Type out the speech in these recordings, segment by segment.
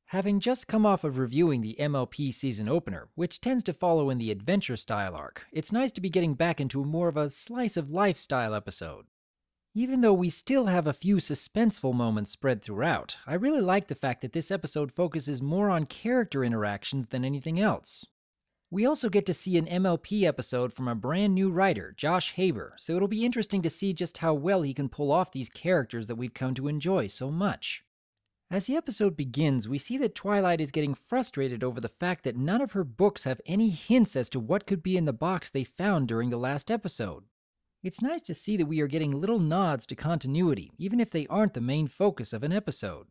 Having just come off of reviewing the MLP Season Opener, which tends to follow in the adventure style arc, it's nice to be getting back into more of a slice of life style episode. Even though we still have a few suspenseful moments spread throughout, I really like the fact that this episode focuses more on character interactions than anything else. We also get to see an MLP episode from a brand new writer, Josh Haber, so it'll be interesting to see just how well he can pull off these characters that we've come to enjoy so much. As the episode begins, we see that Twilight is getting frustrated over the fact that none of her books have any hints as to what could be in the box they found during the last episode. It's nice to see that we are getting little nods to continuity, even if they aren't the main focus of an episode.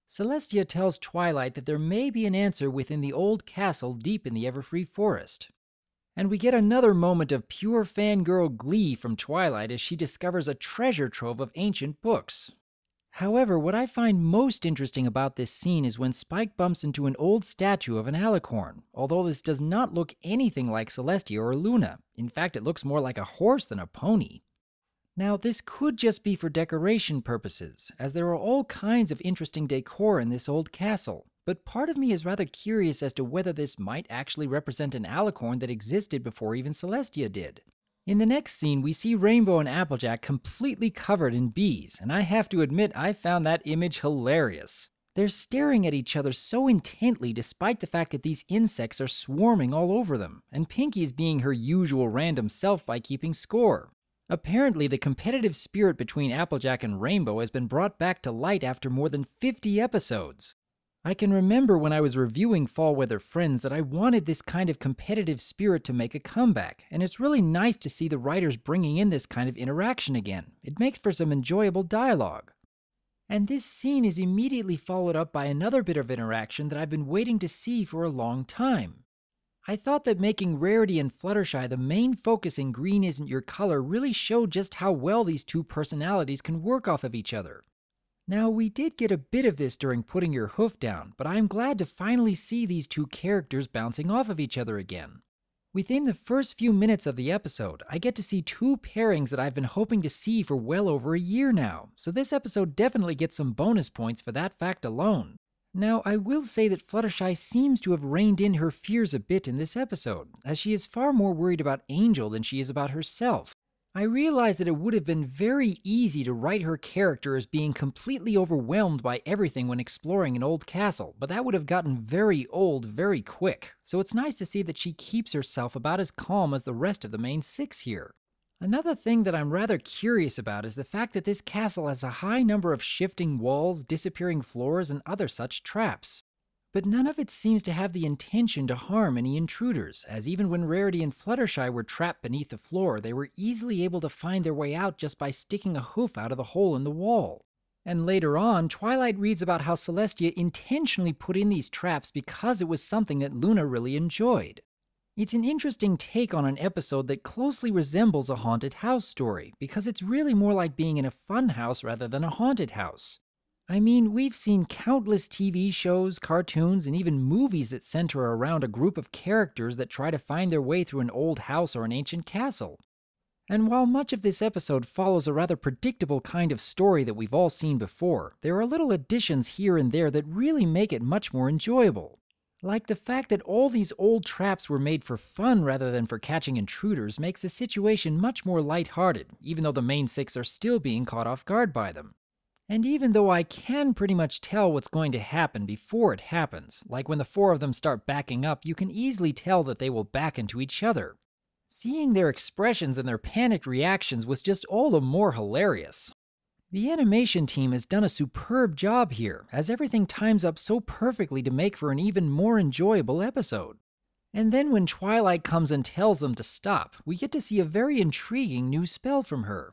Celestia tells Twilight that there may be an answer within the old castle deep in the Everfree Forest. And we get another moment of pure fangirl glee from Twilight as she discovers a treasure trove of ancient books. However, what I find most interesting about this scene is when Spike bumps into an old statue of an alicorn, although this does not look anything like Celestia or Luna. In fact, it looks more like a horse than a pony. Now, this could just be for decoration purposes, as there are all kinds of interesting decor in this old castle, but part of me is rather curious as to whether this might actually represent an alicorn that existed before even Celestia did. In the next scene, we see Rainbow and Applejack completely covered in bees, and I have to admit I found that image hilarious. They're staring at each other so intently despite the fact that these insects are swarming all over them, and Pinky is being her usual random self by keeping score. Apparently, the competitive spirit between Applejack and Rainbow has been brought back to light after more than 50 episodes. I can remember when I was reviewing Fall Weather Friends that I wanted this kind of competitive spirit to make a comeback, and it's really nice to see the writers bringing in this kind of interaction again. It makes for some enjoyable dialogue. And this scene is immediately followed up by another bit of interaction that I've been waiting to see for a long time. I thought that making Rarity and Fluttershy the main focus in Green Isn't Your Color really showed just how well these two personalities can work off of each other. Now, we did get a bit of this during Putting Your Hoof Down, but I'm glad to finally see these two characters bouncing off of each other again. Within the first few minutes of the episode, I get to see two pairings that I've been hoping to see for well over a year now, so this episode definitely gets some bonus points for that fact alone. Now, I will say that Fluttershy seems to have reined in her fears a bit in this episode, as she is far more worried about Angel than she is about herself. I realized that it would have been very easy to write her character as being completely overwhelmed by everything when exploring an old castle, but that would have gotten very old very quick, so it's nice to see that she keeps herself about as calm as the rest of the main six here. Another thing that I'm rather curious about is the fact that this castle has a high number of shifting walls, disappearing floors, and other such traps. But none of it seems to have the intention to harm any intruders, as even when Rarity and Fluttershy were trapped beneath the floor, they were easily able to find their way out just by sticking a hoof out of the hole in the wall. And later on, Twilight reads about how Celestia intentionally put in these traps because it was something that Luna really enjoyed. It's an interesting take on an episode that closely resembles a haunted house story, because it's really more like being in a fun house rather than a haunted house. I mean, we've seen countless TV shows, cartoons, and even movies that center around a group of characters that try to find their way through an old house or an ancient castle. And while much of this episode follows a rather predictable kind of story that we've all seen before, there are little additions here and there that really make it much more enjoyable. Like the fact that all these old traps were made for fun rather than for catching intruders makes the situation much more lighthearted, even though the main six are still being caught off guard by them. And even though I can pretty much tell what's going to happen before it happens, like when the four of them start backing up, you can easily tell that they will back into each other. Seeing their expressions and their panicked reactions was just all the more hilarious. The animation team has done a superb job here, as everything times up so perfectly to make for an even more enjoyable episode. And then when Twilight comes and tells them to stop, we get to see a very intriguing new spell from her.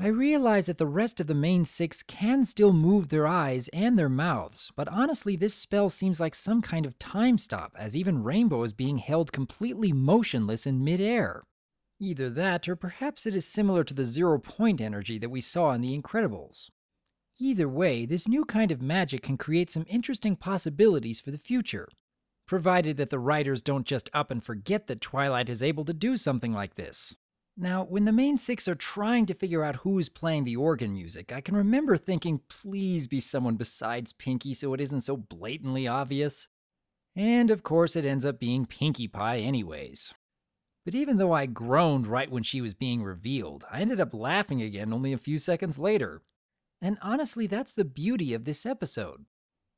I realize that the rest of the main six can still move their eyes and their mouths, but honestly this spell seems like some kind of time stop, as even Rainbow is being held completely motionless in mid-air. Either that, or perhaps it is similar to the zero-point energy that we saw in The Incredibles. Either way, this new kind of magic can create some interesting possibilities for the future, provided that the writers don't just up and forget that Twilight is able to do something like this. Now, when the main six are trying to figure out who's playing the organ music, I can remember thinking, please be someone besides Pinkie so it isn't so blatantly obvious. And of course it ends up being Pinkie Pie anyways. But even though I groaned right when she was being revealed, I ended up laughing again only a few seconds later. And honestly, that's the beauty of this episode.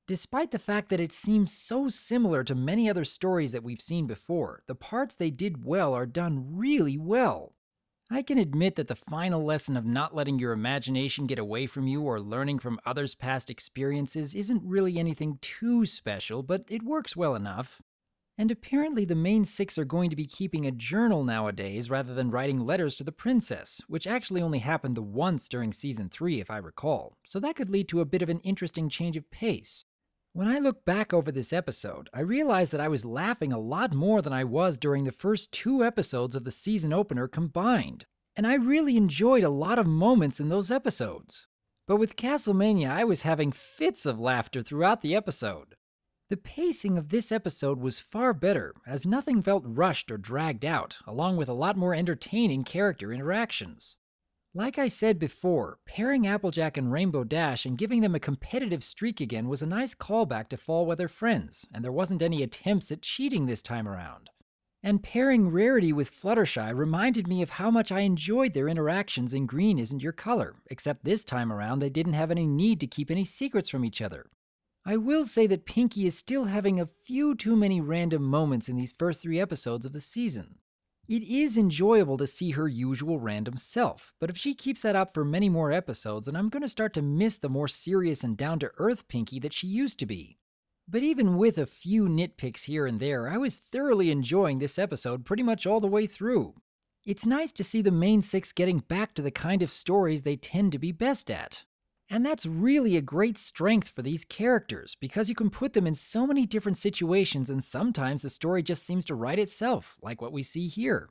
Despite the fact that it seems so similar to many other stories that we've seen before, the parts they did well are done really well. I can admit that the final lesson of not letting your imagination get away from you or learning from others' past experiences isn't really anything too special, but it works well enough. And apparently the main six are going to be keeping a journal nowadays rather than writing letters to the princess, which actually only happened the once during Season 3 if I recall, so that could lead to a bit of an interesting change of pace. When I look back over this episode, I realize that I was laughing a lot more than I was during the first 2 episodes of the season opener combined, and I really enjoyed a lot of moments in those episodes. But with Castlemania, I was having fits of laughter throughout the episode. The pacing of this episode was far better, as nothing felt rushed or dragged out, along with a lot more entertaining character interactions. Like I said before, pairing Applejack and Rainbow Dash and giving them a competitive streak again was a nice callback to Fall Weather Friends, and there wasn't any attempts at cheating this time around. And pairing Rarity with Fluttershy reminded me of how much I enjoyed their interactions in Green Isn't Your Color, except this time around they didn't have any need to keep any secrets from each other. I will say that Pinkie is still having a few too many random moments in these first 3 episodes of the season. It is enjoyable to see her usual random self, but if she keeps that up for many more episodes, then I'm going to start to miss the more serious and down-to-earth Pinkie that she used to be. But even with a few nitpicks here and there, I was thoroughly enjoying this episode pretty much all the way through. It's nice to see the main six getting back to the kind of stories they tend to be best at. And that's really a great strength for these characters, because you can put them in so many different situations and sometimes the story just seems to write itself, like what we see here.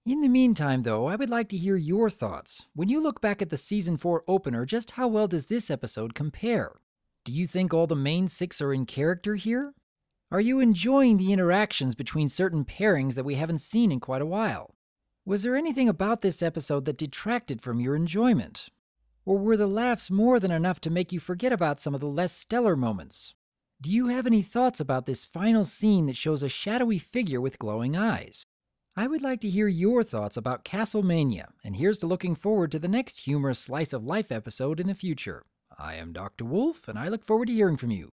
In the meantime though, I would like to hear your thoughts. When you look back at the Season 4 opener, just how well does this episode compare? Do you think all the main six are in character here? Are you enjoying the interactions between certain pairings that we haven't seen in quite a while? Was there anything about this episode that detracted from your enjoyment? Or were the laughs more than enough to make you forget about some of the less stellar moments? Do you have any thoughts about this final scene that shows a shadowy figure with glowing eyes? I would like to hear your thoughts about Castlemania, and here's to looking forward to the next humorous slice of life episode in the future. I am Dr. Wolf, and I look forward to hearing from you.